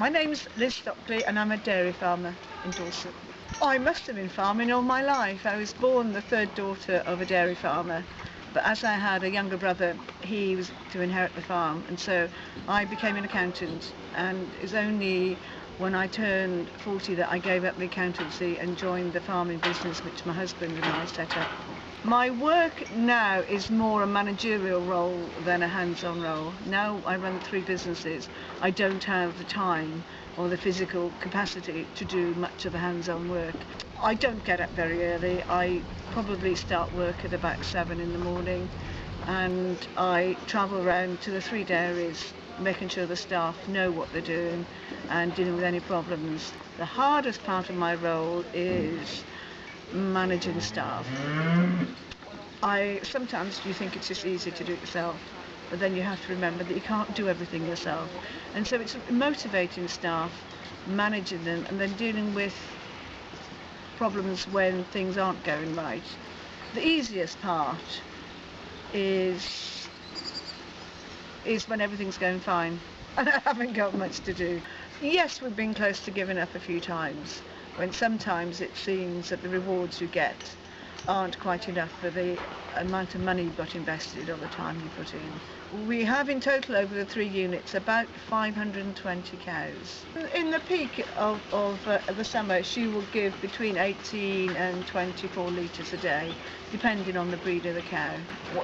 My name's Liz Stockley and I'm a dairy farmer in Dorset. I must have been farming all my life. I was born the third daughter of a dairy farmer, but as I had a younger brother, he was to inherit the farm, and so I became an accountant, and it was only when I turned 40 that I gave up the accountancy and joined the farming business which my husband and I set up. My work now is more a managerial role than a hands-on role. Now I run 3 businesses. I don't have the time or the physical capacity to do much of the hands-on work. I don't get up very early. I probably start work at about 7 in the morning, and I travel around to the 3 dairies, making sure the staff know what they're doing and dealing with any problems. The hardest part of my role is managing staff. Sometimes you think it's just easy to do it yourself, but then you have to remember that you can't do everything yourself, and so it's motivating staff, managing them, and then dealing with problems when things aren't going right. The easiest part is when everything's going fine and I haven't got much to do. Yes, we've been close to giving up a few times, when sometimes it seems that the rewards you get aren't quite enough for the amount of money you've got invested or the time you put in. We have in total over the 3 units about 520 cows. In the peak of the summer, she will give between 18 and 24 litres a day, depending on the breed of the cow.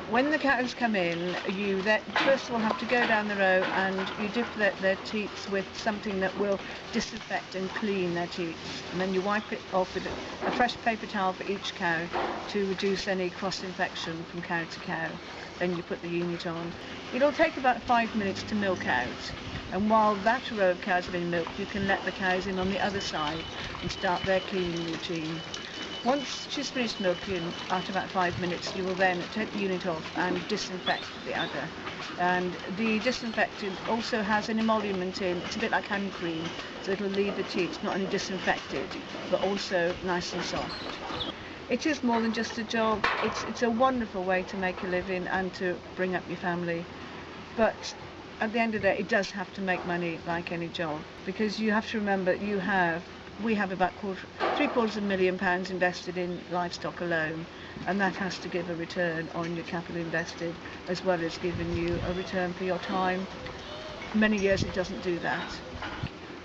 When the cows come in, you first of all have to go down the row and you dip their teats with something that will disinfect and clean their teats, and then you wipe it off with a fresh paper towel for each cow to reduce any cross-infection from cow to cow. Then you put the unit on. It'll take about 5 minutes to milk out, and while that row of cows are being milked, you can let the cows in on the other side and start their cleaning routine. Once she's finished milking, after about 5 minutes, you will then take the unit off and disinfect the udder. And the disinfectant also has an emollient in. It's a bit like hand cream, so it'll leave the teats not only disinfected, but also nice and soft. It is more than just a job. It's a wonderful way to make a living and to bring up your family. But at the end of the day, it does have to make money like any job, because you have to remember we have about £750,000 invested in livestock alone, and that has to give a return on your capital invested, as well as giving you a return for your time. Many years it doesn't do that.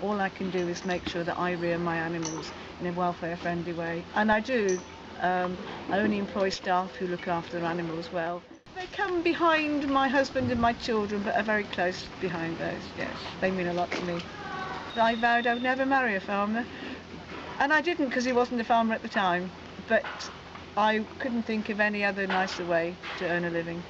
All I can do is make sure that I rear my animals in a welfare-friendly way, and I do. I only employ staff who look after their animals well. They come behind my husband and my children, but are very close behind those, yes. They mean a lot to me. I vowed I would never marry a farmer, and I didn't because he wasn't a farmer at the time, but I couldn't think of any other nicer way to earn a living.